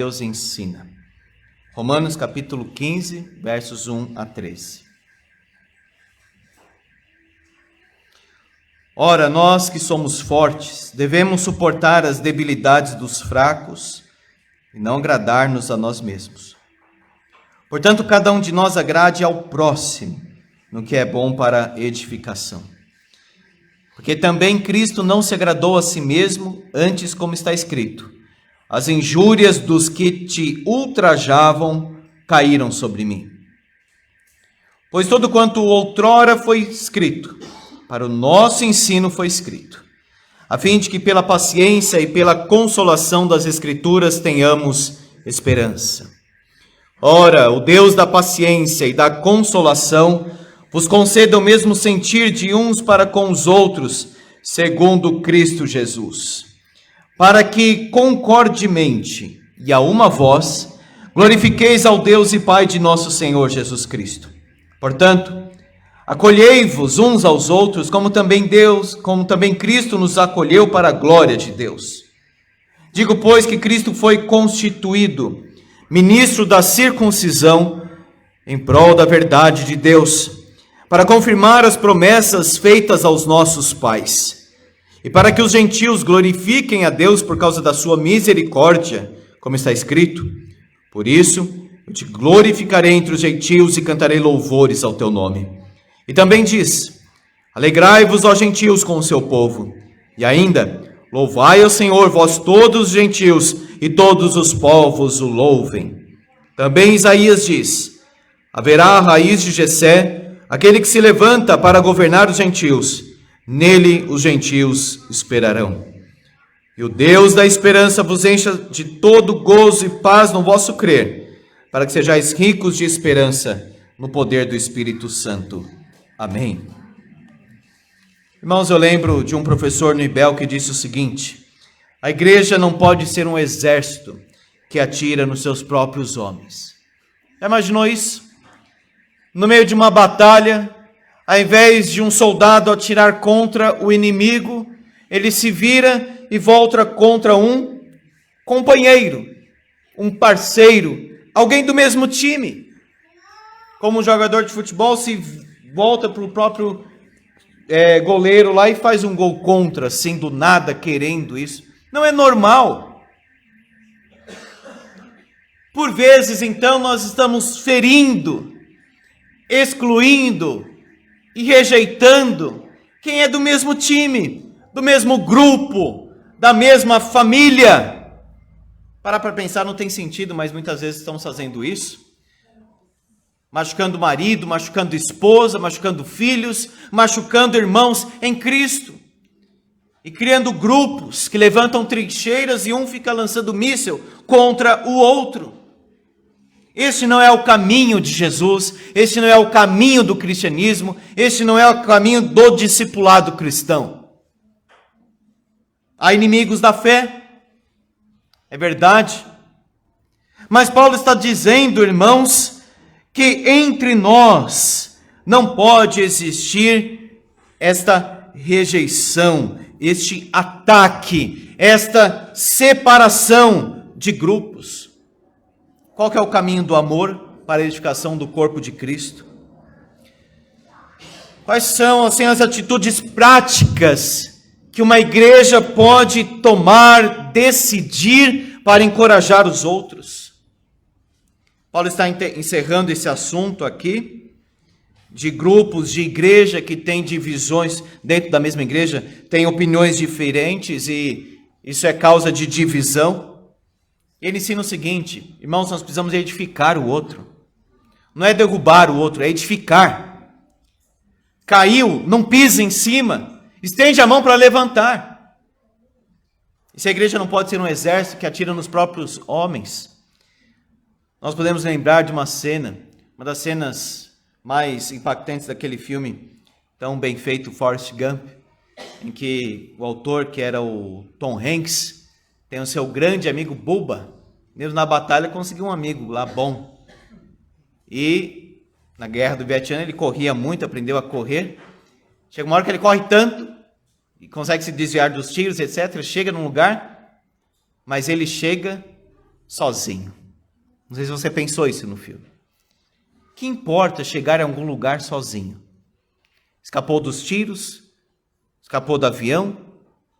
Deus ensina. Romanos capítulo 15, versos 1 a 13. Ora, nós que somos fortes, devemos suportar as debilidades dos fracos e não agradar-nos a nós mesmos. Portanto, cada um de nós agrade ao próximo no que é bom para edificação. Porque também Cristo não se agradou a si mesmo, antes, como está escrito: as injúrias dos que te ultrajavam caíram sobre mim. Pois todo quanto outrora foi escrito, para o nosso ensino foi escrito, a fim de que pela paciência e pela consolação das Escrituras tenhamos esperança. Ora, o Deus da paciência e da consolação vos conceda o mesmo sentir de uns para com os outros, segundo Cristo Jesus, para que concordemente e a uma voz glorifiqueis ao Deus e Pai de nosso Senhor Jesus Cristo. Portanto, acolhei-vos uns aos outros, como também Cristo nos acolheu para a glória de Deus. Digo, pois, que Cristo foi constituído ministro da circuncisão em prol da verdade de Deus, para confirmar as promessas feitas aos nossos pais, e para que os gentios glorifiquem a Deus por causa da sua misericórdia, como está escrito: por isso eu te glorificarei entre os gentios e cantarei louvores ao teu nome. E também diz: alegrai-vos, ó gentios, com o seu povo. E ainda: louvai ao Senhor, vós todos os gentios, e todos os povos o louvem. Também Isaías diz: haverá a raiz de Jessé, aquele que se levanta para governar os gentios. Nele os gentios esperarão. E o Deus da esperança vos encha de todo gozo e paz no vosso crer, para que sejais ricos de esperança no poder do Espírito Santo. Amém. Irmãos, eu lembro de um professor no IBEL que disse o seguinte: a igreja não pode ser um exército que atira nos seus próprios homens. Já imaginou isso? No meio de uma batalha, ao invés de um soldado atirar contra o inimigo, ele se vira e volta contra um companheiro, um parceiro, alguém do mesmo time. Como um jogador de futebol se volta para o próprio goleiro lá e faz um gol contra, assim, do nada, querendo isso. Não é normal. Por vezes, então, nós estamos ferindo, excluindo e rejeitando quem é do mesmo time, do mesmo grupo, da mesma família. Para pensar, não tem sentido, mas muitas vezes estamos fazendo isso. Machucando o marido, machucando a esposa, machucando filhos, machucando irmãos em Cristo. E criando grupos que levantam trincheiras e um fica lançando míssil contra o outro. Este não é o caminho de Jesus, este não é o caminho do cristianismo, este não é o caminho do discipulado cristão. Há inimigos da fé, é verdade. Mas Paulo está dizendo, irmãos, que entre nós não pode existir esta rejeição, este ataque, esta separação de grupos. Qual que é o caminho do amor para a edificação do corpo de Cristo? Quais são, assim, as atitudes práticas que uma igreja pode tomar, decidir para encorajar os outros? Paulo está encerrando esse assunto aqui, de grupos de igreja que têm divisões dentro da mesma igreja, têm opiniões diferentes e isso é causa de divisão. Ele ensina o seguinte: irmãos, nós precisamos edificar o outro. Não é derrubar o outro, é edificar. Caiu, não pisa em cima, estende a mão para levantar. E se a igreja não pode ser um exército que atira nos próprios homens, nós podemos lembrar de uma cena, uma das cenas mais impactantes daquele filme tão bem feito, Forrest Gump, em que o autor, que era o Tom Hanks, tem o seu grande amigo Bubba. Mesmo na batalha conseguiu um amigo lá bom. E na guerra do Vietnã ele corria muito, aprendeu a correr. Chega uma hora que ele corre tanto e consegue se desviar dos tiros, etc. Chega num lugar, mas ele chega sozinho. Não sei se você pensou isso no filme. Que importa chegar a algum lugar sozinho? Escapou dos tiros, escapou do avião,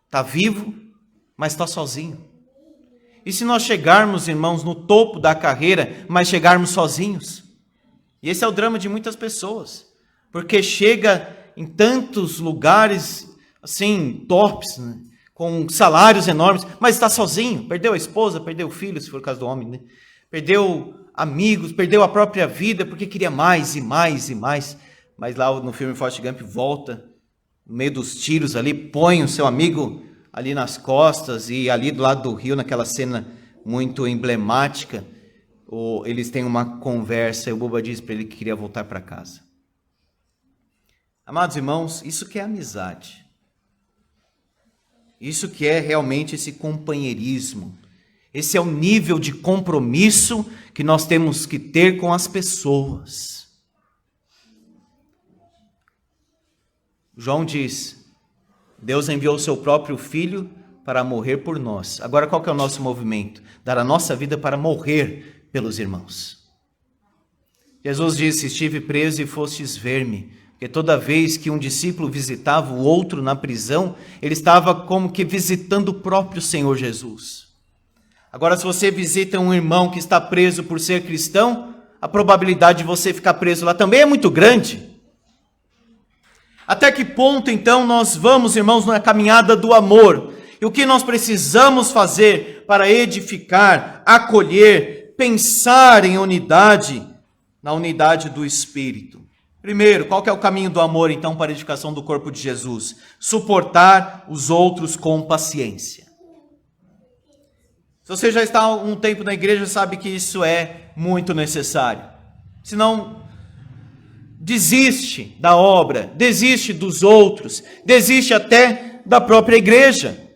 está vivo, mas está sozinho. E se nós chegarmos, irmãos, no topo da carreira, mas chegarmos sozinhos? E esse é o drama de muitas pessoas, porque chega em tantos lugares, assim, tops, né? Com salários enormes, mas está sozinho, perdeu a esposa, perdeu o filho, se for o caso do homem, né? Perdeu amigos, perdeu a própria vida, porque queria mais e mais e mais. Mas lá no filme Forrest Gump volta, no meio dos tiros ali, põe o seu amigo ali nas costas, e ali do lado do rio, naquela cena muito emblemática, eles têm uma conversa, e o Bubba diz para ele que queria voltar para casa. Amados irmãos, isso que é amizade. Isso que é realmente esse companheirismo. Esse é o nível de compromisso que nós temos que ter com as pessoas. João diz: Deus enviou o seu próprio Filho para morrer por nós. Agora, qual que é o nosso movimento? Dar a nossa vida para morrer pelos irmãos. Jesus disse: estive preso e fostes ver-me. Porque toda vez que um discípulo visitava o outro na prisão, ele estava como que visitando o próprio Senhor Jesus. Agora, se você visita um irmão que está preso por ser cristão, a probabilidade de você ficar preso lá também é muito grande. Até que ponto, então, nós vamos, irmãos, na caminhada do amor? E o que nós precisamos fazer para edificar, acolher, pensar em unidade, na unidade do Espírito? Primeiro, qual que é o caminho do amor, então, para a edificação do corpo de Jesus? Suportar os outros com paciência. Se você já está há um tempo na igreja, sabe que isso é muito necessário. Senão, desiste da obra, desiste dos outros, desiste até da própria igreja.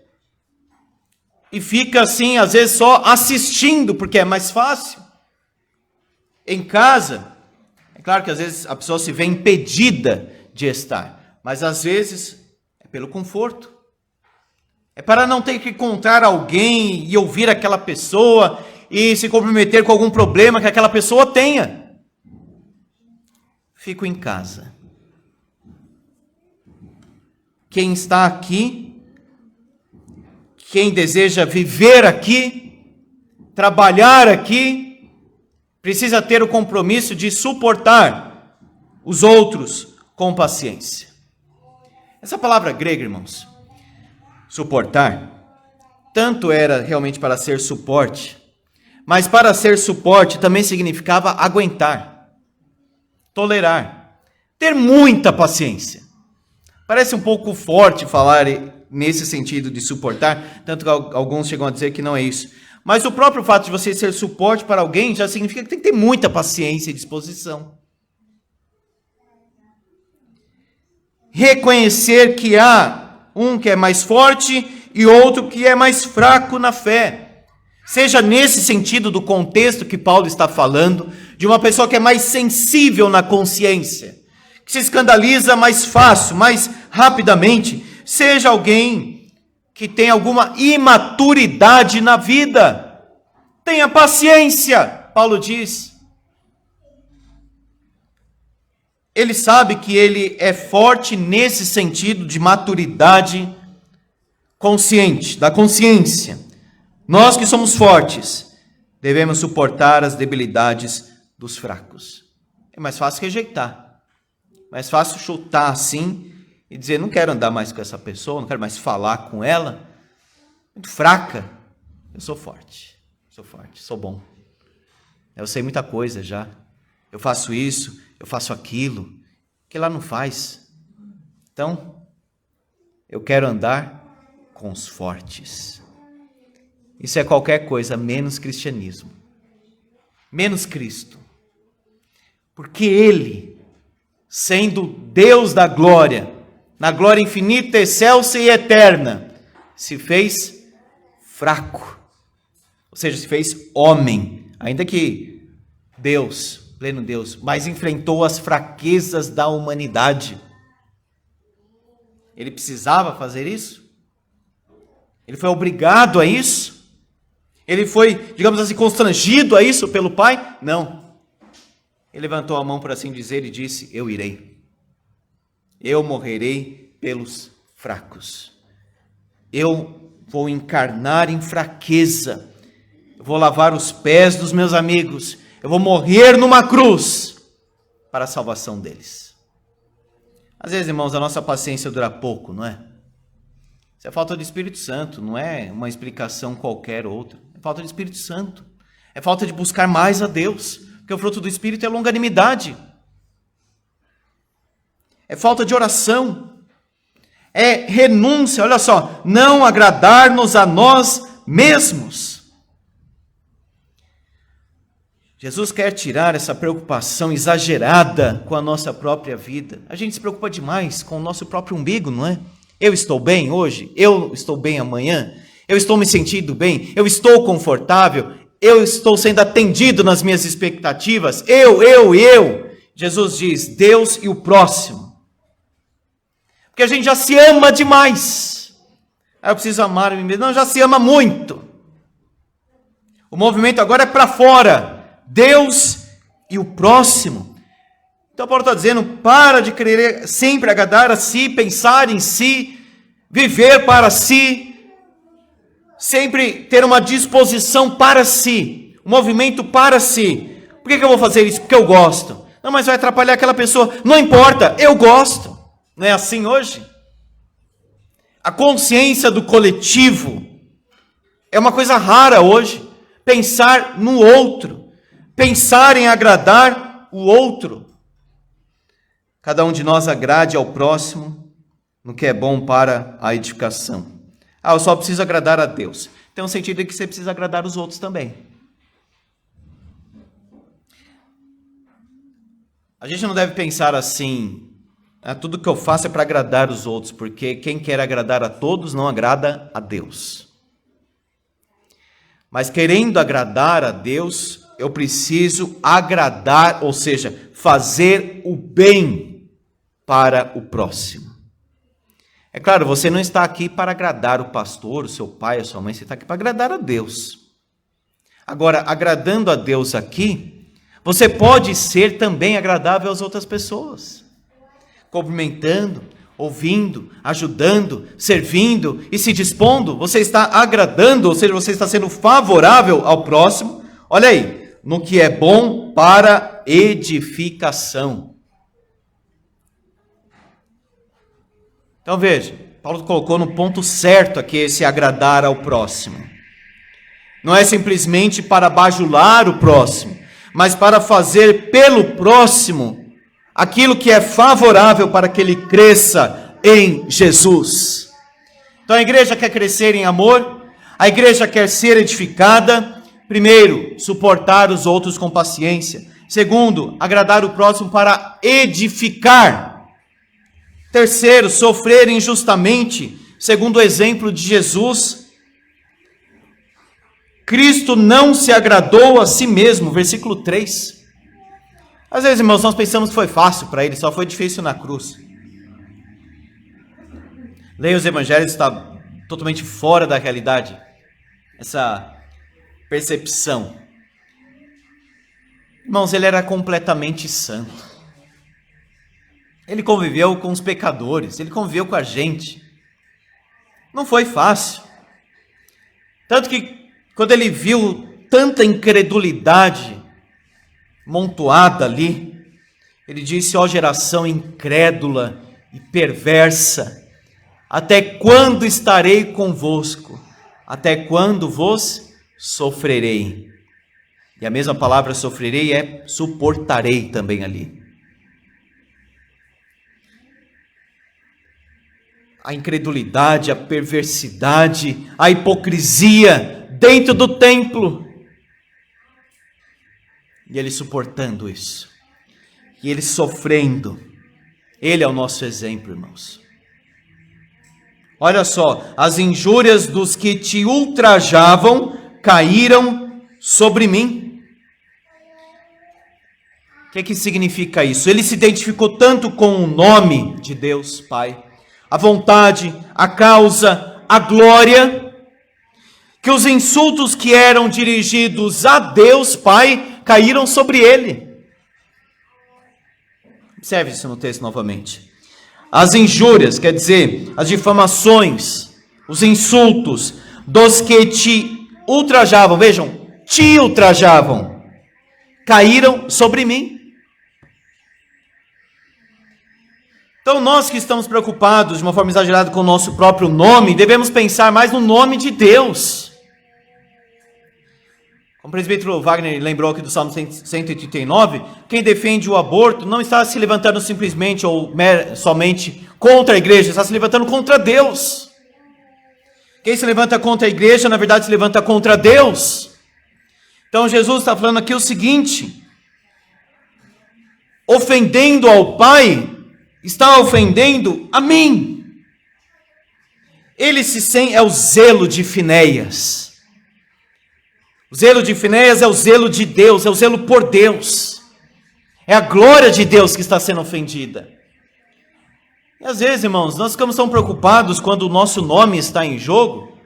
E fica assim, às vezes, só assistindo, porque é mais fácil. Em casa, é claro que às vezes a pessoa se vê impedida de estar, mas às vezes é pelo conforto. É para não ter que encontrar alguém e ouvir aquela pessoa e se comprometer com algum problema que aquela pessoa tenha. Fico em casa. Quem está aqui, quem deseja viver aqui, trabalhar aqui, precisa ter o compromisso de suportar os outros com paciência. Essa palavra grega, irmãos, suportar, tanto era realmente para ser suporte, mas para ser suporte também significava aguentar, tolerar, ter muita paciência. Parece um pouco forte falar nesse sentido de suportar, tanto que alguns chegam a dizer que não é isso. Mas o próprio fato de você ser suporte para alguém já significa que tem que ter muita paciência e disposição. Reconhecer que há um que é mais forte e outro que é mais fraco na fé. Seja nesse sentido do contexto que Paulo está falando, de uma pessoa que é mais sensível na consciência, que se escandaliza mais fácil, mais rapidamente, seja alguém que tem alguma imaturidade na vida. Tenha paciência, Paulo diz. Ele sabe que ele é forte nesse sentido de maturidade consciente, da consciência. Nós que somos fortes, devemos suportar as debilidades dos fracos. É mais fácil rejeitar, mais fácil chutar assim e dizer: não quero andar mais com essa pessoa, não quero mais falar com ela, muito fraca. Eu sou forte, sou bom. Eu sei muita coisa já, eu faço isso, eu faço aquilo, que ela não faz. Então, eu quero andar com os fortes. Isso é qualquer coisa menos cristianismo, menos Cristo. Porque Ele, sendo Deus da glória, na glória infinita, excelsa e eterna, se fez fraco, ou seja, se fez homem, ainda que Deus, pleno Deus, mas enfrentou as fraquezas da humanidade. Ele precisava fazer isso? Ele foi obrigado a isso? Ele foi, digamos assim, constrangido a isso pelo pai? Não. Ele levantou a mão, por assim dizer, e disse: eu irei. Eu morrerei pelos fracos. Eu vou encarnar em fraqueza. Eu vou lavar os pés dos meus amigos. Eu vou morrer numa cruz para a salvação deles. Às vezes, irmãos, a nossa paciência dura pouco, não é? Isso é falta de Espírito Santo, não é uma explicação qualquer outra. É falta de Espírito Santo. É falta de buscar mais a Deus, porque o fruto do Espírito é longanimidade. É falta de oração. É renúncia, olha só, não agradar-nos a nós mesmos. Jesus quer tirar essa preocupação exagerada com a nossa própria vida. A gente se preocupa demais com o nosso próprio umbigo, não é? Eu estou bem hoje? Eu estou bem amanhã? Eu estou me sentindo bem? Eu estou confortável? Eu estou sendo atendido nas minhas expectativas? Eu. Jesus diz: Deus e o próximo. Porque a gente já se ama demais. Eu preciso amar a mim mesmo. Não, já se ama muito. O movimento agora é para fora. Deus e o próximo. Então Paulo está dizendo: para de querer sempre agradar a si, pensar em si, viver para si, sempre ter uma disposição para si, um movimento para si. Por que eu vou fazer isso? Porque eu gosto. Não, mas vai atrapalhar aquela pessoa. Não importa, eu gosto. Não é assim hoje? A consciência do coletivo é uma coisa rara hoje. Pensar no outro. Pensar em agradar o outro. Cada um de nós agrade ao próximo no que é bom para a edificação. Eu só preciso agradar a Deus. Tem um sentido em que você precisa agradar os outros também. A gente não deve pensar assim: tudo que eu faço é para agradar os outros, porque quem quer agradar a todos não agrada a Deus. Mas querendo agradar a Deus, eu preciso agradar, ou seja, fazer o bem para o próximo. É claro, você não está aqui para agradar o pastor, o seu pai, a sua mãe, você está aqui para agradar a Deus. Agora, agradando a Deus aqui, você pode ser também agradável às outras pessoas. Cumprimentando, ouvindo, ajudando, servindo e se dispondo. Você está agradando, ou seja, você está sendo favorável ao próximo. Olha aí. No que é bom para edificação. Então veja, Paulo colocou no ponto certo aqui esse agradar ao próximo. Não é simplesmente para bajular o próximo, mas para fazer pelo próximo aquilo que é favorável para que ele cresça em Jesus. Então a igreja quer crescer em amor, a igreja quer ser edificada. Primeiro, suportar os outros com paciência. Segundo, agradar o próximo para edificar. Terceiro, sofrer injustamente, segundo o exemplo de Jesus. Cristo não se agradou a si mesmo, versículo 3. Às vezes, irmãos, nós pensamos que foi fácil para ele, só foi difícil na cruz. Leia os evangelhos, está totalmente fora da realidade. Essa percepção. Irmãos, ele era completamente santo. Ele conviveu com os pecadores, ele conviveu com a gente. Não foi fácil. Tanto que quando ele viu tanta incredulidade montuada ali, ele disse: ó geração incrédula e perversa, até quando estarei convosco? Até quando vos sofrerei? E a mesma palavra sofrerei é suportarei também ali. A incredulidade, a perversidade, a hipocrisia dentro do templo. E ele suportando isso. E ele sofrendo. Ele é o nosso exemplo, irmãos. Olha só, as injúrias dos que te ultrajavam caíram sobre mim. O que significa isso? Ele se identificou tanto com o nome de Deus Pai, a vontade, a causa, a glória, que os insultos que eram dirigidos a Deus Pai caíram sobre ele. Observe isso no texto novamente. As injúrias, quer dizer, as difamações, os insultos dos que te ultrajavam, vejam, te ultrajavam, caíram sobre mim. Então nós que estamos preocupados de uma forma exagerada com o nosso próprio nome, devemos pensar mais no nome de Deus. Como o presbítero Wagner lembrou aqui do Salmo 139, quem defende o aborto não está se levantando simplesmente ou somente contra a igreja, está se levantando contra Deus. Quem se levanta contra a igreja, na verdade, se levanta contra Deus. Então Jesus está falando aqui o seguinte: ofendendo ao Pai, está ofendendo a mim. Ele se sente, é o zelo de Finéias. O zelo de Finéias é o zelo de Deus, é o zelo por Deus. É a glória de Deus que está sendo ofendida. E às vezes, irmãos, nós ficamos tão preocupados quando o nosso nome está em jogo,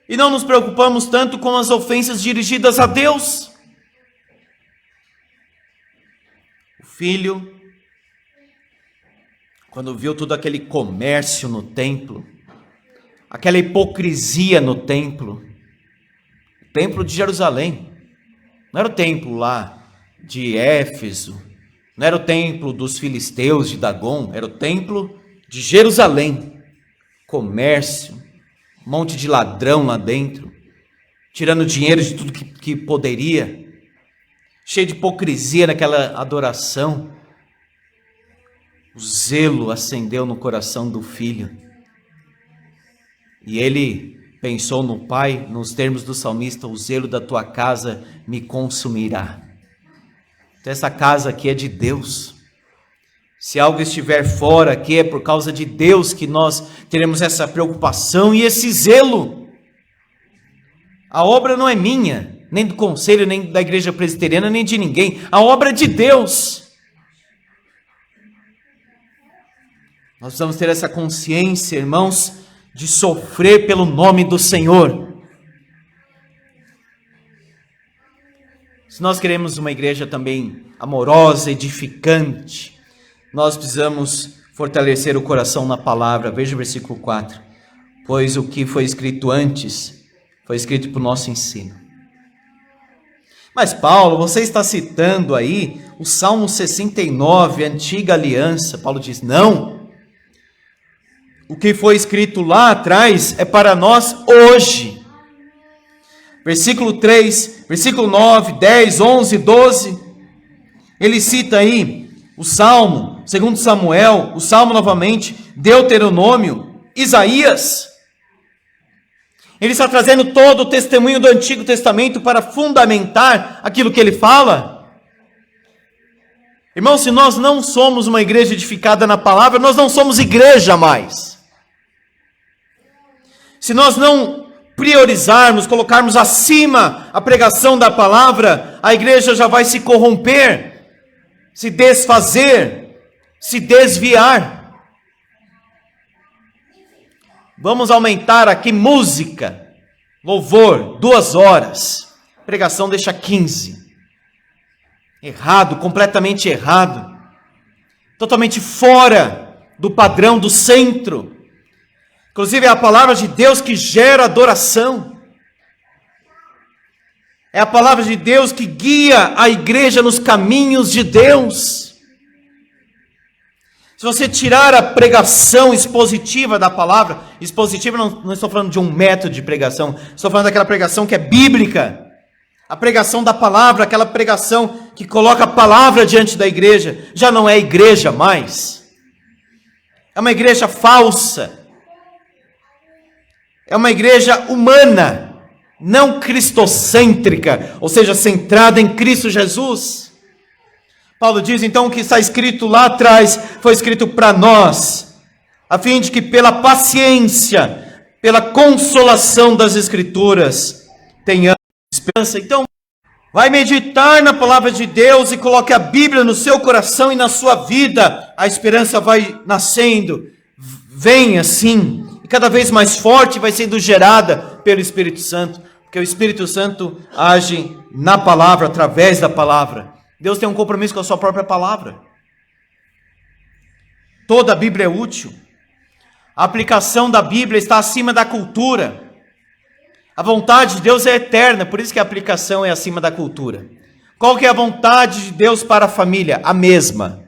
e não nos preocupamos tanto com as ofensas dirigidas a Deus. O filho, quando viu todo aquele comércio no templo, aquela hipocrisia no templo de Jerusalém, não era o templo lá de Éfeso, não era o templo dos filisteus de Dagom, era o templo de Jerusalém, comércio, um monte de ladrão lá dentro, tirando dinheiro de tudo que poderia, cheio de hipocrisia naquela adoração. O zelo acendeu no coração do filho, e ele pensou no pai, nos termos do salmista: o zelo da tua casa me consumirá. Então essa casa aqui é de Deus. Se algo estiver fora aqui, é por causa de Deus que nós teremos essa preocupação e esse zelo. A obra não é minha, nem do conselho, nem da igreja presbiteriana, nem de ninguém. A obra é de Deus. Nós precisamos ter essa consciência, irmãos, de sofrer pelo nome do Senhor. Se nós queremos uma igreja também amorosa, edificante, nós precisamos fortalecer o coração na palavra. Veja o versículo 4. Pois o que foi escrito antes, foi escrito para o nosso ensino. Mas Paulo, você está citando aí o Salmo 69, a antiga aliança. Paulo diz, não. O que foi escrito lá atrás é para nós hoje. Versículo 3, versículo 9, 10, 11, 12. Ele cita aí o Salmo, segundo Samuel, o Salmo novamente, Deuteronômio, Isaías. Ele está trazendo todo o testemunho do Antigo Testamento para fundamentar aquilo que ele fala. Irmãos, se nós não somos uma igreja edificada na palavra, nós não somos igreja mais. Se nós não priorizarmos, colocarmos acima a pregação da palavra, a igreja já vai se corromper, se desfazer, se desviar. Vamos aumentar aqui música, louvor, 2 horas. Pregação deixa 15. Errado, completamente errado. Totalmente fora do padrão, do centro. Inclusive é a palavra de Deus que gera adoração. É a palavra de Deus que guia a igreja nos caminhos de Deus. Se você tirar a pregação expositiva da palavra, expositiva não estou falando de um método de pregação, estou falando daquela pregação que é bíblica. A pregação da palavra, aquela pregação que coloca a palavra diante da igreja, já não é igreja mais. É uma igreja falsa. É uma igreja humana, não cristocêntrica, ou seja, centrada em Cristo Jesus. Paulo diz então que está escrito lá atrás, foi escrito para nós, a fim de que pela paciência, pela consolação das Escrituras, tenhamos esperança. Então, vai meditar na palavra de Deus e coloque a Bíblia no seu coração e na sua vida, a esperança vai nascendo, vem assim, cada vez mais forte vai sendo gerada pelo Espírito Santo, porque o Espírito Santo age na palavra, através da palavra. Deus tem um compromisso com a sua própria palavra. Toda a Bíblia é útil. A aplicação da Bíblia está acima da cultura. A vontade de Deus é eterna, por isso que a aplicação é acima da cultura. Qual que é a vontade de Deus para a família? A mesma.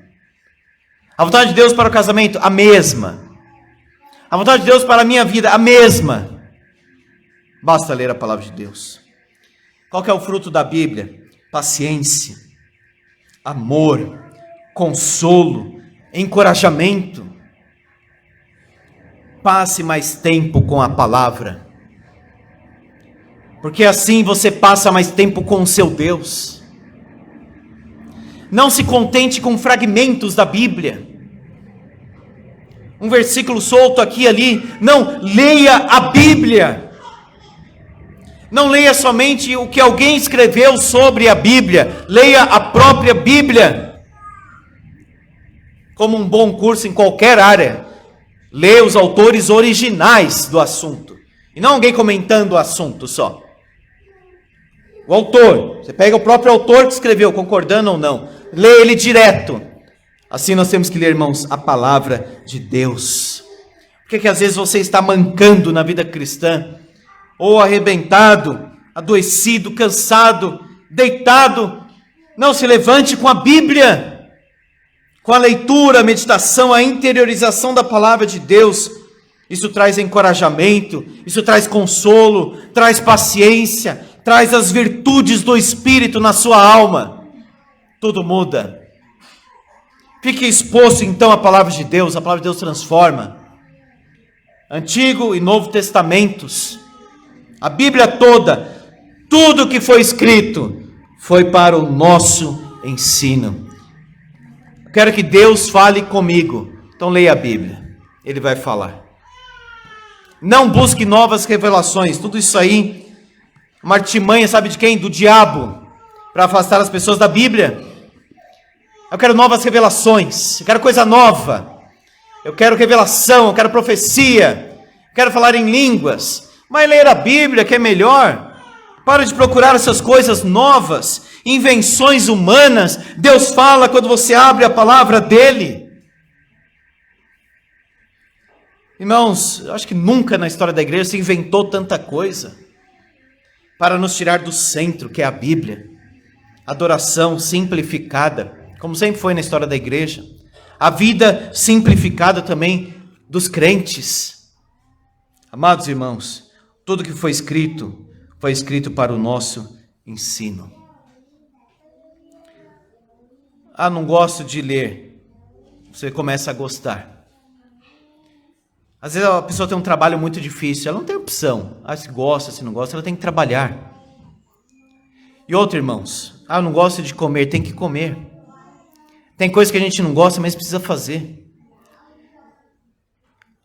A vontade de Deus para o casamento? A mesma. A vontade de Deus para a minha vida? A mesma. Basta ler a palavra de Deus. Qual que é o fruto da Bíblia? Paciência, amor, consolo, encorajamento. Passe mais tempo com a palavra, porque assim você passa mais tempo com o seu Deus. Não se contente com fragmentos da Bíblia, um versículo solto aqui e ali. Não, leia a Bíblia. Não leia somente o que alguém escreveu sobre a Bíblia, leia a própria Bíblia. Como um bom curso em qualquer área, leia os autores originais do assunto, e não alguém comentando o assunto só. O autor, você pega o próprio autor que escreveu, concordando ou não, lê ele direto. Assim nós temos que ler, irmãos, a palavra de Deus. Por que às vezes você está mancando na vida cristã? Ou arrebentado, adoecido, cansado, deitado? Não, se levante com a Bíblia, com a leitura, a meditação, a interiorização da palavra de Deus. Isso traz encorajamento, isso traz consolo, traz paciência, traz as virtudes do Espírito na sua alma. Tudo muda. Fique exposto então à palavra de Deus. A palavra de Deus transforma. Antigo e Novo Testamentos, a Bíblia toda, tudo que foi escrito foi para o nosso ensino. Quero que Deus fale comigo. Então leia a Bíblia, Ele vai falar. Não busque novas revelações. Tudo isso aí, uma artimanha, sabe de quem? Do diabo, para afastar as pessoas da Bíblia. Eu quero novas revelações, eu quero coisa nova, eu quero revelação, eu quero profecia, eu quero falar em línguas. Mas ler a Bíblia que é melhor. Para de procurar essas coisas novas, invenções humanas. Deus fala quando você abre a palavra dele. Irmãos, eu acho que nunca na história da igreja se inventou tanta coisa para nos tirar do centro, que é a Bíblia. Adoração simplificada, como sempre foi na história da igreja. A vida simplificada também dos crentes. Amados irmãos, tudo que foi escrito para o nosso ensino. Ah, não gosto de ler. Você começa a gostar. Às vezes a pessoa tem um trabalho muito difícil, ela não tem opção. Ah, se gosta, se não gosta, ela tem que trabalhar. E outro, irmãos, ah, eu não gosto de comer, tem que comer. Tem coisa que a gente não gosta, mas precisa fazer.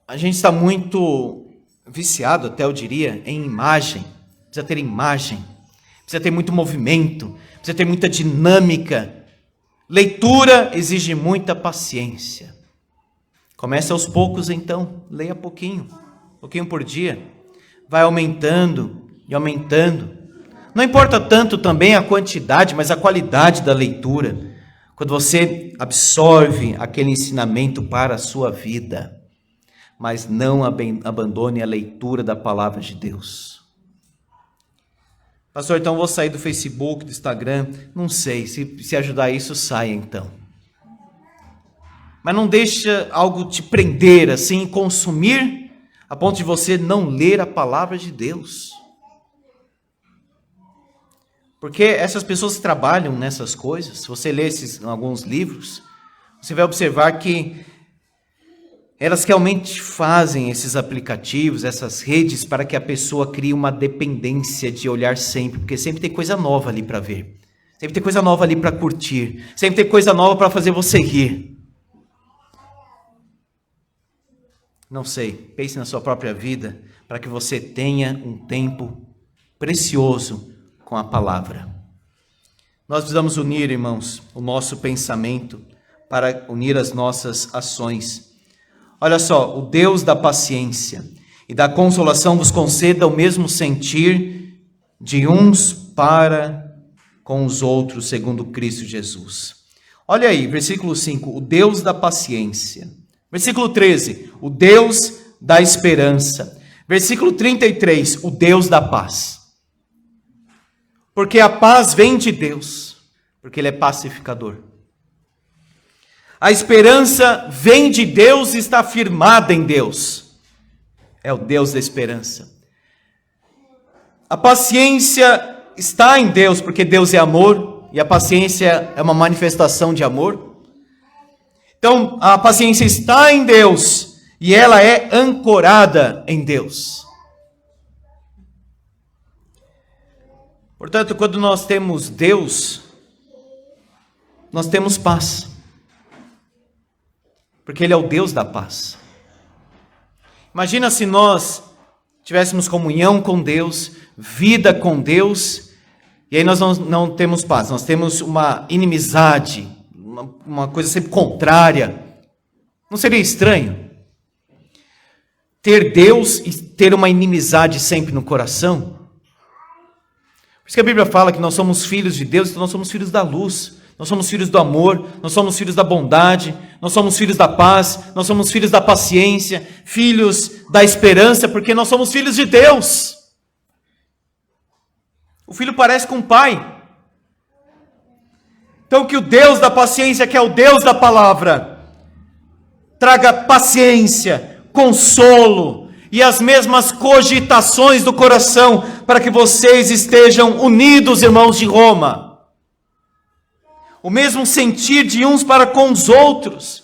A gente está muito viciado, até eu diria, em imagem. Precisa ter imagem, precisa ter muito movimento, precisa ter muita dinâmica. Leitura exige muita paciência. Comece aos poucos então, leia pouquinho por dia. Vai aumentando e aumentando. Não importa tanto também a quantidade, mas a qualidade da leitura. Quando você absorve aquele ensinamento para a sua vida. Mas não abandone a leitura da palavra de Deus. Pastor, então vou sair do Facebook, do Instagram. Não sei, se ajudar isso, saia então. Mas não deixa algo te prender assim, consumir, a ponto de você não ler a palavra de Deus. Porque essas pessoas que trabalham nessas coisas, se você ler alguns livros, você vai observar que elas realmente fazem esses aplicativos, essas redes, para que a pessoa crie uma dependência de olhar sempre, porque sempre tem coisa nova ali para ver, sempre tem coisa nova ali para curtir, sempre tem coisa nova para fazer você rir. Não sei, pense na sua própria vida, para que você tenha um tempo precioso com a palavra. Nós precisamos unir, irmãos, o nosso pensamento para unir as nossas ações. Olha só, o Deus da paciência, e da consolação vos conceda o mesmo sentir de uns para com os outros, segundo Cristo Jesus. Olha aí, versículo 5, o Deus da paciência. Versículo 13, o Deus da esperança. Versículo 33, o Deus da paz. Porque a paz vem de Deus, porque Ele é pacificador. A esperança vem de Deus e está firmada em Deus. É o Deus da esperança. A paciência está em Deus, porque Deus é amor, e a paciência é uma manifestação de amor. Então, a paciência está em Deus, e ela é ancorada em Deus. Portanto, quando nós temos Deus, nós temos paz. Porque Ele é o Deus da paz. Imagina se nós tivéssemos comunhão com Deus, vida com Deus, e aí nós não temos paz, nós temos uma inimizade, uma coisa sempre contrária. Não seria estranho ter Deus e ter uma inimizade sempre no coração? Por isso que a Bíblia fala que nós somos filhos de Deus, então nós somos filhos da luz. Nós somos filhos do amor, nós somos filhos da bondade, nós somos filhos da paz, nós somos filhos da paciência, filhos da esperança, porque nós somos filhos de Deus. O filho parece com o pai. Então que o Deus da paciência, que é o Deus da palavra, traga paciência, consolo e as mesmas cogitações do coração, para que vocês estejam unidos, irmãos de Roma. O mesmo sentir de uns para com os outros.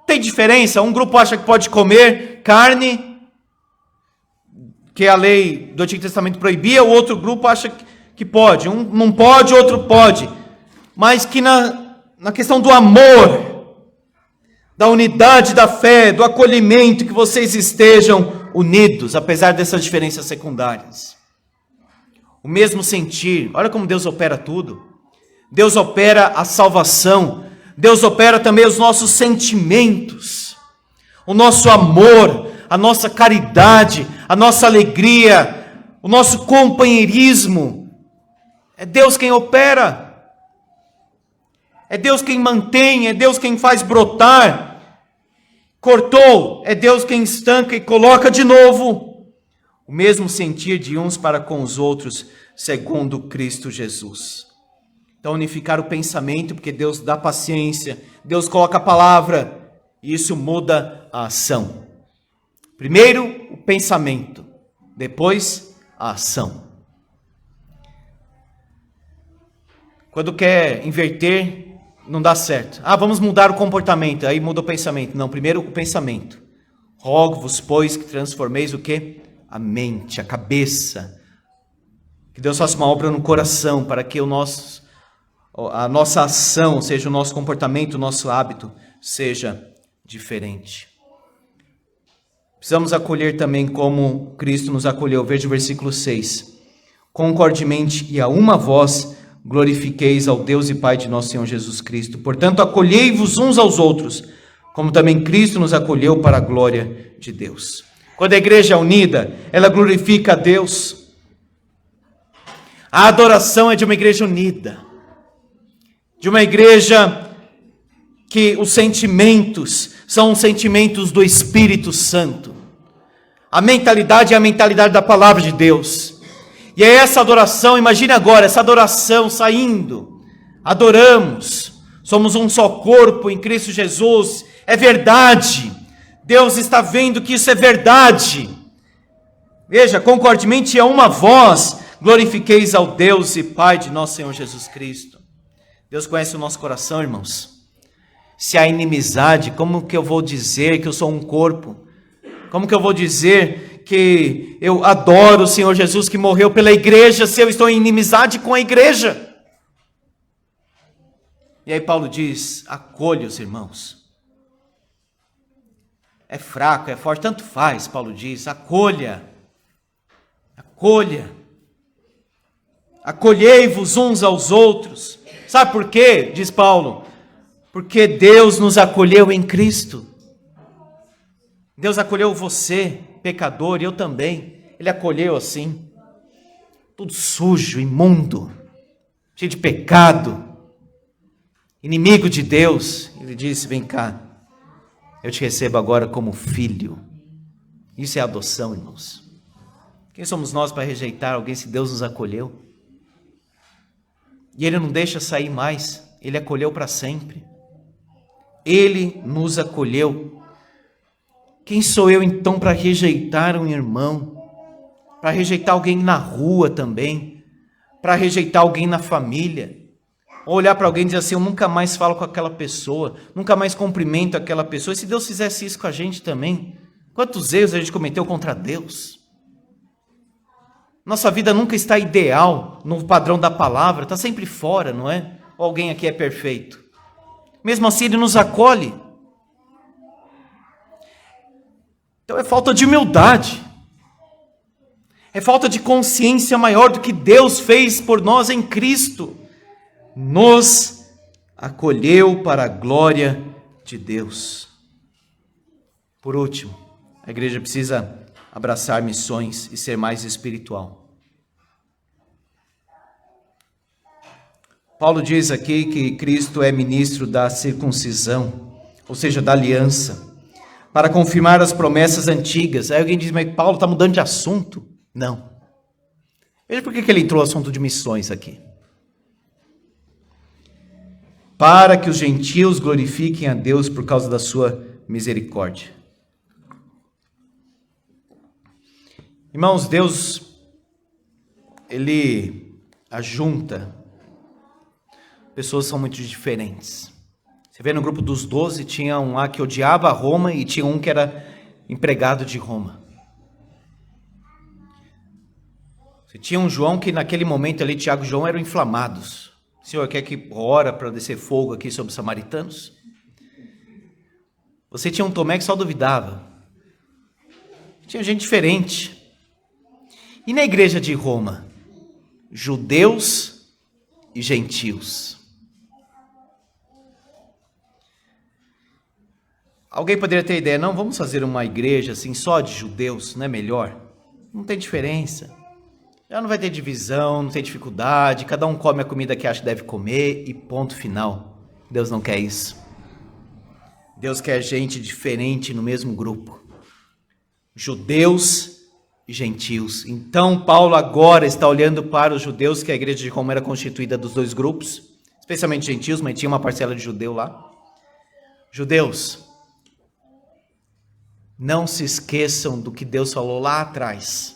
Tem diferença? Um grupo acha que pode comer carne, que a lei do Antigo Testamento proibia, o outro grupo acha que pode. Um não pode, o outro pode. Mas que na questão do amor, da unidade da fé, do acolhimento, que vocês estejam unidos, apesar dessas diferenças secundárias. O mesmo sentir. Olha como Deus opera tudo. Deus opera a salvação, Deus opera também os nossos sentimentos, o nosso amor, a nossa caridade, a nossa alegria, o nosso companheirismo. É Deus quem opera, é Deus quem mantém, é Deus quem faz brotar. Cortou, é Deus quem estanca e coloca de novo. O mesmo sentir de uns para com os outros, segundo Cristo Jesus. Então, unificar o pensamento, porque Deus dá paciência, Deus coloca a palavra, e isso muda a ação. Primeiro, o pensamento, depois, a ação. Quando quer inverter, não dá certo. Vamos mudar o comportamento, aí muda o pensamento. Não, primeiro o pensamento. Rogo-vos, pois, que transformeis o quê? A mente, a cabeça. Que Deus faça uma obra no coração, para que a nossa ação, ou seja, o nosso comportamento, o nosso hábito, seja diferente. Precisamos acolher também como Cristo nos acolheu. Veja o versículo 6. Concordemente e a uma voz glorifiqueis ao Deus e Pai de nosso Senhor Jesus Cristo. Portanto, acolhei-vos uns aos outros, como também Cristo nos acolheu para a glória de Deus. Quando a igreja é unida, ela glorifica a Deus. A adoração é de uma igreja unida. De uma igreja que os sentimentos são os sentimentos do Espírito Santo. A mentalidade é a mentalidade da palavra de Deus. E é essa adoração, imagine agora, essa adoração saindo. Adoramos, somos um só corpo em Cristo Jesus. É verdade. Deus está vendo que isso é verdade. Veja, concordemente a uma voz, glorifiqueis ao Deus e Pai de nosso Senhor Jesus Cristo. Deus conhece o nosso coração, irmãos. Se há inimizade, como que eu vou dizer que eu sou um corpo? Como que eu vou dizer que eu adoro o Senhor Jesus que morreu pela igreja, se eu estou em inimizade com a igreja? E aí Paulo diz, acolhe os irmãos. É fraco, é forte, tanto faz, Paulo diz, acolha. Acolha. Acolhei-vos uns aos outros. Sabe por quê? Diz Paulo. Porque Deus nos acolheu em Cristo. Deus acolheu você. pecador, e eu também. Ele acolheu assim, tudo sujo, imundo, cheio de pecado, inimigo de Deus. Ele disse: vem cá, eu te recebo agora como filho. Isso é adoção, irmãos. Quem somos nós para rejeitar alguém se Deus nos acolheu? E Ele não deixa sair mais, Ele acolheu para sempre. Ele nos acolheu. Quem sou eu então para rejeitar um irmão? Para rejeitar alguém na rua também? Para rejeitar alguém na família? Ou olhar para alguém e dizer assim: eu nunca mais falo com aquela pessoa, nunca mais cumprimento aquela pessoa. E se Deus fizesse isso com a gente também? Quantos erros a gente cometeu contra Deus? Nossa vida nunca está ideal no padrão da palavra, está sempre fora, não é? Ou alguém aqui é perfeito? Mesmo assim Ele nos acolhe. Então é falta de humildade, é falta de consciência maior do que Deus fez por nós em Cristo. Nos acolheu para a glória de Deus. Por último, a igreja precisa abraçar missões e ser mais espiritual. Paulo diz aqui que Cristo é ministro da circuncisão, ou seja, da aliança, para confirmar as promessas antigas. Aí alguém diz: mas Paulo está mudando de assunto? Não. Veja por que ele entrou no assunto de missões aqui. Para que os gentios glorifiquem a Deus por causa da sua misericórdia. Irmãos, Deus, Ele ajunta pessoas que são muito diferentes. Você vê no grupo dos 12, tinha um lá que odiava Roma e tinha um que era empregado de Roma. Você tinha um João que naquele momento ali, Tiago e João eram inflamados. O Senhor quer que ora para descer fogo aqui sobre os samaritanos? Você tinha um Tomé que só duvidava. Tinha gente diferente. E na igreja de Roma? Judeus e gentios. Alguém poderia ter ideia: não, vamos fazer uma igreja assim só de judeus, não é melhor? Não tem diferença. Já não vai ter divisão, não tem dificuldade, cada um come a comida que acha que deve comer e ponto final. Deus não quer isso. Deus quer gente diferente no mesmo grupo. Judeus e gentios. Então Paulo agora está olhando para os judeus, que a igreja de Roma era constituída dos dois grupos, especialmente gentios, mas tinha uma parcela de judeu lá. Judeus, não se esqueçam do que Deus falou lá atrás,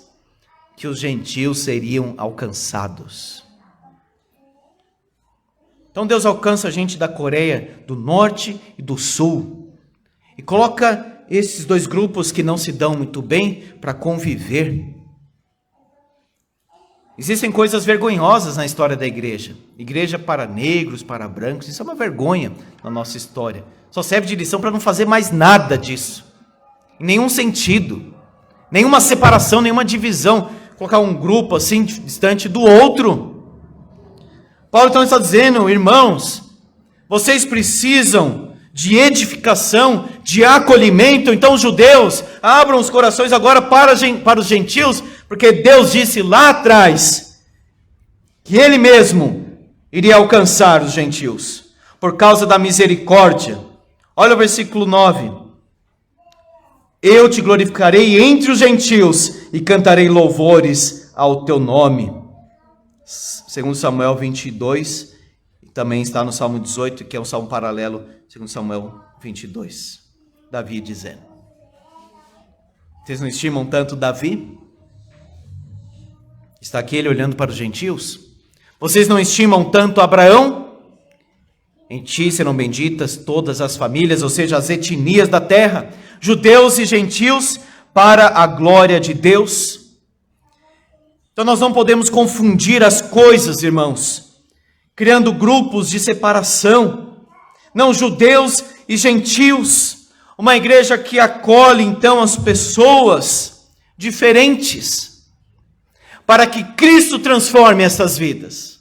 que os gentios seriam alcançados. Então Deus alcança a gente da Coreia do Norte e do Sul e coloca esses dois grupos que não se dão muito bem para conviver. Existem coisas vergonhosas na história da igreja. Igreja para negros, para brancos, isso é uma vergonha na nossa história. Só serve de lição para não fazer mais nada disso. Em nenhum sentido. Nenhuma separação, nenhuma divisão. Colocar um grupo assim distante do outro. Paulo então está dizendo: irmãos, vocês precisam de edificação, de acolhimento. Então os judeus, abram os corações agora para os gentios, porque Deus disse lá atrás que Ele mesmo iria alcançar os gentios, por causa da misericórdia. Olha o versículo 9. Eu te glorificarei entre os gentios e cantarei louvores ao teu nome. Segundo Samuel 22, também está no Salmo 18, que é um salmo paralelo, segundo Samuel 22. Davi dizendo. Vocês não estimam tanto Davi? Está aqui ele olhando para os gentios. Vocês não estimam tanto Abraão? Em ti serão benditas todas as famílias, ou seja, as etnias da terra, judeus e gentios, para a glória de Deus. Então nós não podemos confundir as coisas, irmãos, criando grupos de separação. Não, judeus e gentios, uma igreja que acolhe então as pessoas diferentes, para que Cristo transforme essas vidas.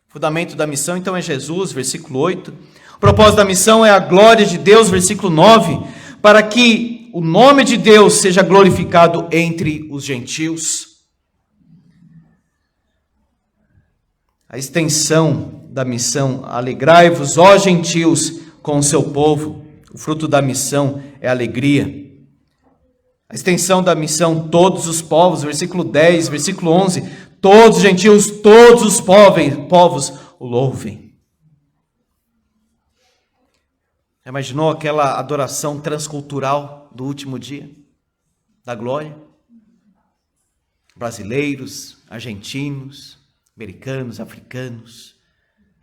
O fundamento da missão então é Jesus, versículo 8. O propósito da missão é a glória de Deus, versículo 9, para que que o nome de Deus seja glorificado entre os gentios. A extensão da missão, alegrai-vos, ó gentios, com o seu povo. O fruto da missão é alegria. A extensão da missão, todos os povos, versículo 10, versículo 11, todos os gentios, todos os povos o louvem. Já imaginou aquela adoração transcultural do último dia, da glória? Brasileiros, argentinos, americanos, africanos,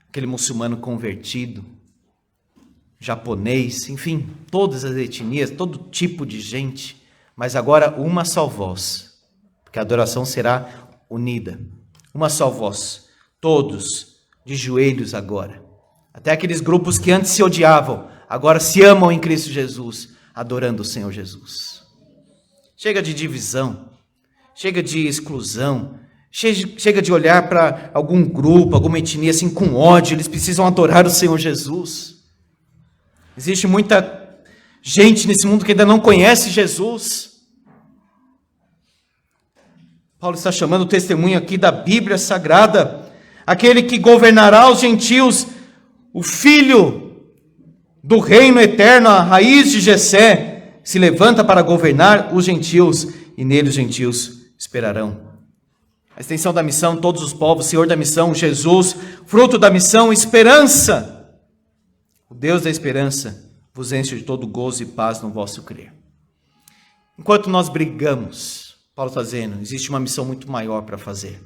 aquele muçulmano convertido, japonês, enfim, todas as etnias, todo tipo de gente, mas agora uma só voz, porque a adoração será unida, uma só voz, todos de joelhos agora, até aqueles grupos que antes se odiavam, agora se amam em Cristo Jesus, adorando o Senhor Jesus. Chega de divisão, chega de exclusão, chega de olhar para algum grupo, alguma etnia assim com ódio, eles precisam adorar o Senhor Jesus. Existe muita gente nesse mundo que ainda não conhece Jesus. Paulo está chamando o testemunho aqui da Bíblia Sagrada, aquele que governará os gentios, o Filho do reino eterno, a raiz de Jessé, se levanta para governar os gentios, e nele os gentios esperarão. A extensão da missão, todos os povos, Senhor da missão, Jesus, fruto da missão, esperança. O Deus da esperança vos enche de todo gozo e paz no vosso crer. Enquanto nós brigamos, Paulo está dizendo, existe uma missão muito maior para fazer.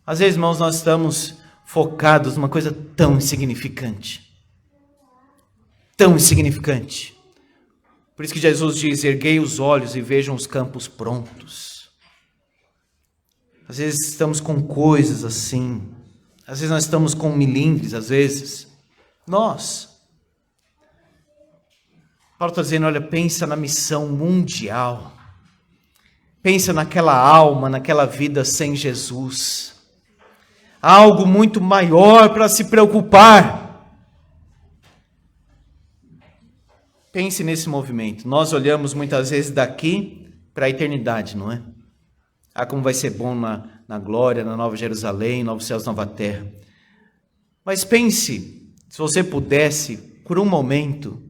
Às vezes, irmãos, nós estamos focados numa coisa tão insignificante. Tão insignificante. Por isso que Jesus diz, erguei os olhos e vejam os campos prontos. Às vezes estamos com coisas assim. Às vezes nós estamos com milindres, às vezes. Paulo está dizendo, olha, pensa na missão mundial. Pensa naquela alma, naquela vida sem Jesus. Há algo muito maior para se preocupar. Pense nesse movimento. Nós olhamos muitas vezes daqui para a eternidade, não é? Ah, como vai ser bom na glória, na Nova Jerusalém, novos céus, nova terra. Mas pense, se você pudesse, por um momento,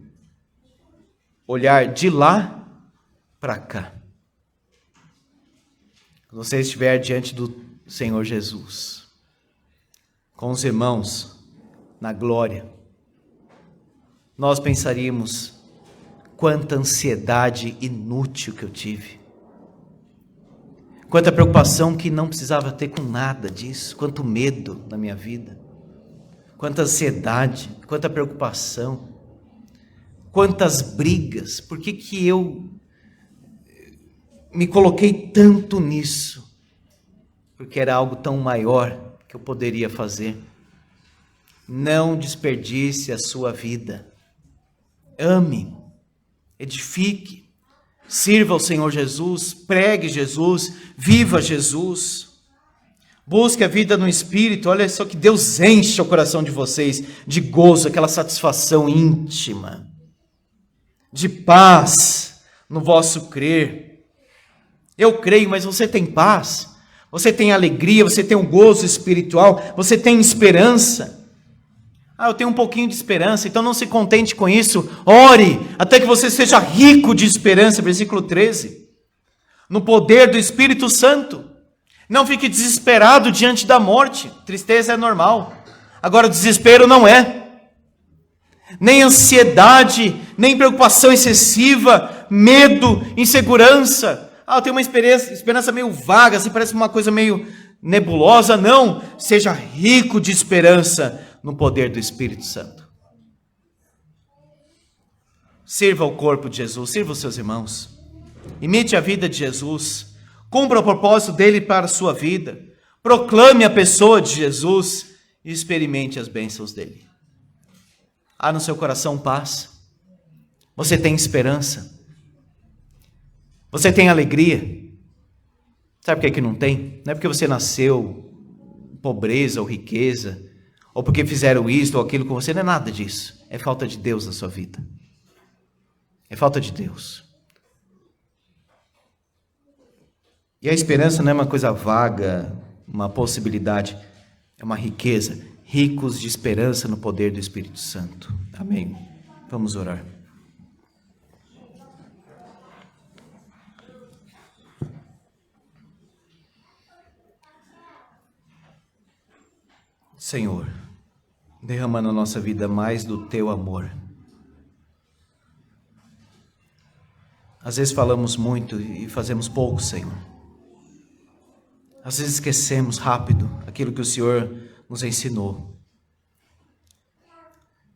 olhar de lá para cá. Quando você estiver diante do Senhor Jesus, com os irmãos na glória, nós pensaríamos, quanta ansiedade inútil que eu tive. Quanta preocupação que não precisava ter com nada disso. Quanto medo na minha vida. Quanta ansiedade, quanta preocupação. Quantas brigas. Por que eu me coloquei tanto nisso? Porque era algo tão maior que eu poderia fazer. Não desperdice a sua vida. Ame, edifique, sirva ao Senhor Jesus, pregue Jesus, viva Jesus. Busque a vida no Espírito. Olha só que Deus enche o coração de vocês de gozo, aquela satisfação íntima, de paz no vosso crer. Eu creio, mas você tem paz, você tem alegria, você tem um gozo espiritual, você tem esperança. Ah, eu tenho um pouquinho de esperança, então não se contente com isso. Ore até que você seja rico de esperança, versículo 13. No poder do Espírito Santo. Não fique desesperado diante da morte. Tristeza é normal. Agora, desespero não é. Nem ansiedade, nem preocupação excessiva, medo, insegurança. Ah, eu tenho uma esperança meio vaga, assim, parece uma coisa meio nebulosa. Não, seja rico de esperança no poder do Espírito Santo. Sirva o corpo de Jesus, sirva os seus irmãos. Imite a vida de Jesus. Cumpra o propósito dele para a sua vida. Proclame a pessoa de Jesus e experimente as bênçãos dele. Há no seu coração paz. Você tem esperança. Você tem alegria. Sabe por que não tem? Não é porque você nasceu pobreza ou riqueza, ou porque fizeram isto ou aquilo com você, não é nada disso. É falta de Deus na sua vida. é falta de Deus. E a esperança não é uma coisa vaga, uma possibilidade, é uma riqueza. Ricos de esperança no poder do Espírito Santo. Amém. Vamos orar. Senhor, derrama na nossa vida mais do Teu amor. Às vezes falamos muito e fazemos pouco, Senhor. Às vezes esquecemos rápido aquilo que o Senhor nos ensinou.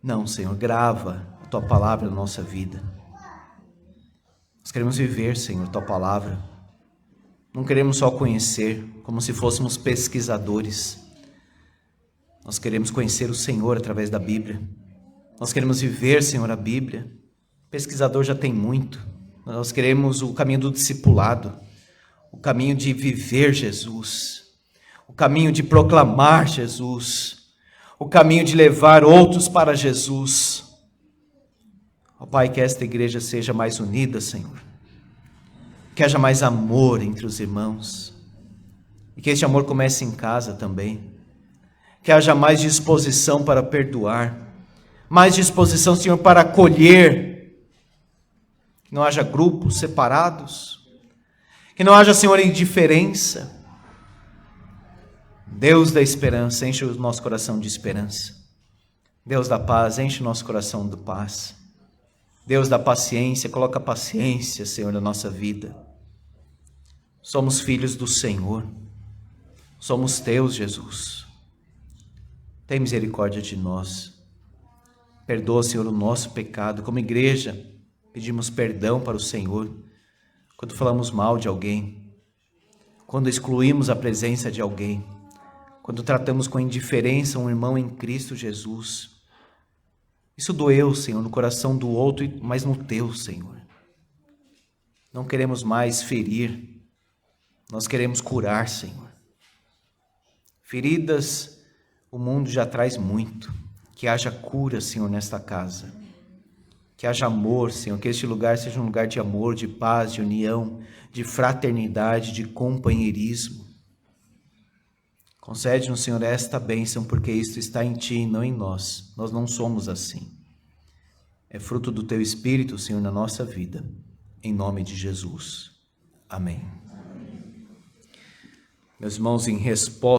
Não, Senhor, grava a Tua palavra na nossa vida. Nós queremos viver, Senhor, Tua palavra. Não queremos só conhecer como se fôssemos pesquisadores. Nós queremos conhecer o Senhor através da Bíblia. Nós queremos viver, Senhor, a Bíblia. O pesquisador já tem muito. Nós queremos o caminho do discipulado, o caminho de viver Jesus, o caminho de proclamar Jesus, o caminho de levar outros para Jesus. Ó Pai, que esta igreja seja mais unida, Senhor. Que haja mais amor entre os irmãos. E que este amor comece em casa também. Que haja mais disposição para perdoar, mais disposição, Senhor, para acolher. Que não haja grupos separados, que não haja, Senhor, indiferença. Deus da esperança, enche o nosso coração de esperança. Deus da paz, enche o nosso coração de paz. Deus da paciência, coloca paciência, Senhor, na nossa vida. Somos filhos do Senhor, somos Teus, Jesus. Tem misericórdia de nós. Perdoa, Senhor, o nosso pecado. Como igreja, pedimos perdão para o Senhor quando falamos mal de alguém, quando excluímos a presença de alguém, quando tratamos com indiferença um irmão em Cristo Jesus. Isso doeu, Senhor, no coração do outro, mas no Teu, Senhor. Não queremos mais ferir, nós queremos curar, Senhor. Feridas o mundo já traz muito. Que haja cura, Senhor, nesta casa. Que haja amor, Senhor. Que este lugar seja um lugar de amor, de paz, de união, de fraternidade, de companheirismo. Concede-nos, Senhor, esta bênção, porque isto está em Ti e não em nós. Nós não somos assim. É fruto do Teu Espírito, Senhor, na nossa vida. Em nome de Jesus. Amém. Meus irmãos, em resposta